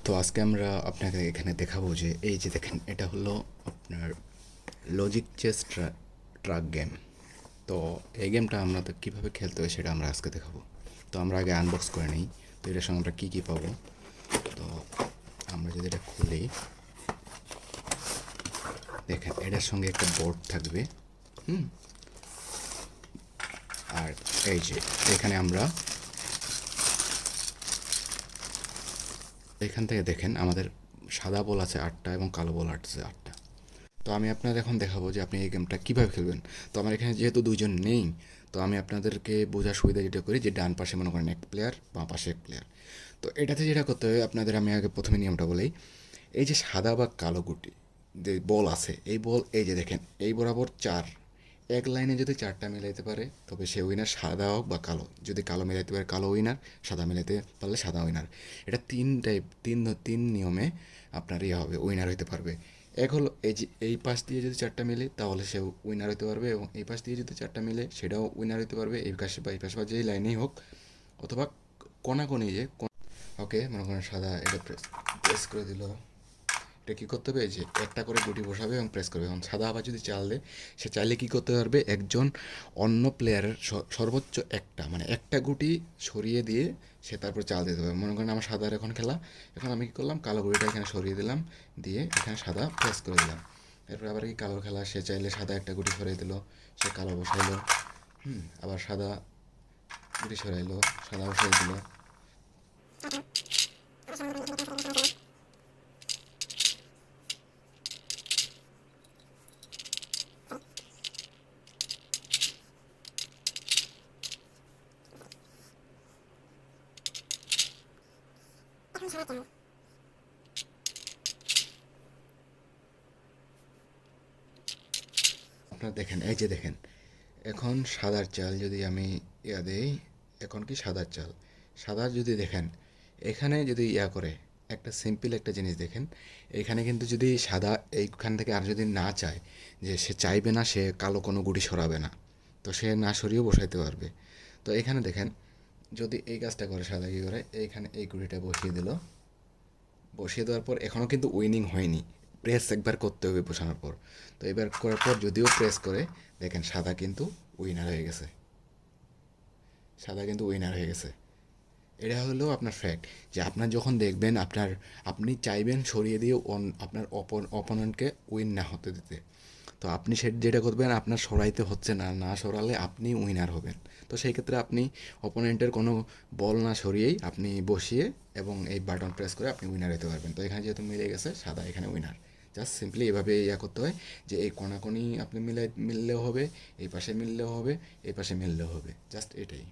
তো আজকে আমরা আপনাকে এখানে দেখাবো যে এই যে দেখেন এটা হলো আপনার লজিক চেস ট্রাক গেম। তো এই গেমটা আমরা তো কীভাবে খেলতে হয় সেটা আমরা আজকে দেখাবো। তো আমরা আগে আনবক্স করে নিই। তো এটার সঙ্গে আমরা কী কী পাবো। তো আমরা যদি এটা খুলি, দেখেন এটার সঙ্গে একটা বোর্ড থাকবে। আর এই যে এখানে আমরা এখান থেকে দেখেন আমাদের সাদা বল আছে 8টা এবং কালো বল আছে 8টা। তো আমি আপনাদের এখন দেখাবো যে আপনি এই গেমটা কীভাবে খেলবেন। তো আমার এখানে যেহেতু দুইজন নেই, তো আমি আপনাদেরকে বোঝার সুবিধা যেটা করি যে ডান পাশে মনে করেন এক প্লেয়ার, বাঁ পাশে এক প্লেয়ার। তো এটাতে যেটা করতে হবে আপনাদের, আমি আগে প্রথমে নিয়মটা বলেই, এই যে সাদা বা কালো গুটি যে বল আছে, এই বল এই যে দেখেন এই বরাবর 4, এক লাইনে যদি 4টা মিলাইতে পারে তবে সে উইনার, সাদা হোক বা কালো। যদি কালো মিলাইতে পারে কালো উইনার, সাদা মিলাইতে পারলে সাদা উইনার। এটা তিন নিয়মে আপনার ইয়ে হবে, উইনার হইতে পারবে। এক হলো এই যে এই পাশ দিয়ে যদি 4টা মিলে তাহলে সে উইনার হইতে পারবে, এবং এই পাশ দিয়ে যদি 4টা মিলে সেটাও উইনার হইতে পারবে, এই পাশে বা এই পাশে বা যেই লাইনেই হোক। অথবা কোনাকোনি যে ওকে মনে করেন সাদা, এটা প্রেস প্রেস করে দিল। এটা কী করতে হবে যে একটা করে গুটি বসাবে এবং প্রেস করবে। এবং সাদা আবার যদি চাল দেয়, সে চাইলে কী করতে পারবে, একজন অন্য প্লেয়ারের সর্বোচ্চ একটা মানে একটা গুটি সরিয়ে দিয়ে সে তারপর চাল দিতে হবে। মনে করেন আমার সাদার এখন খেলা, এখন আমি কী করলাম, কালো গুটিটা এখানে সরিয়ে দিলাম, দিয়ে এখানে সাদা প্রেস করে দিলাম। এরপর আবার কি কালোর খেলা, সে চাইলে সাদা একটা গুটি সরিয়ে দিল, সে কালো বসাইলো, আবার সাদা গুটি সরাইলো, সাদা বসাই দিল। আপনারা দেখেন এই যে দেখেন এখন সাদার চাল যদি আমি ইয়া দেই, এখন কি সাদার চাল, সাদার যদি দেখেন এখানে যদি ইয়া করে, একটা সিম্পল একটা জিনিস দেখেন, এখানে কিন্তু যদি সাদা এইখান থেকে আর যদি না চায়, যে সে চাইবে না, সে কালো কোনো গুটি সরাবে না, তো সে না সরিয়েও বসাইতে পারবে। তো এখানে দেখেন যদি এই কাজটা করে, সাদা কী করে, এইখানে এই গুটিটা বসিয়ে দিল, বসিয়ে দেওয়ার পর এখনও কিন্তু উইনিং হয়নি, প্রেস একবার করতে হবে বসানোর পর। তো এবার করার পর যদিও প্রেস করে, দেখেন সাদা কিন্তু উইনার হয়ে গেছে, সাদা কিন্তু উইনার হয়ে গেছে। এটা হলো আপনার ফ্যাক্ট, যে আপনার যখন দেখবেন আপনি চাইবেন সরিয়ে দিয়ে আপনার অপোনেন্টকে উইন না হতে দিতে, তো আপনি যেটা করবেন, আপনার সরাইতে হচ্ছে না, না সরালে আপনি উইনার হবেন। তো সেই ক্ষেত্রে আপনি অপোনেন্টের কোনো বল না সরিয়েই আপনি বসিয়ে এবং এই বাটন প্রেস করে আপনি উইনার হতে পারবেন। তো এখানে যেহেতু মিলে গেছে, সাদা এখানে উইনার। জাস্ট সিম্পলি এভাবে ইয়া করতে হয় যে এই কোনাকুনি আপনি মিললেও হবে, এই পাশে মিললেও হবে, এই পাশে মিললেও হবে, জাস্ট এটাই।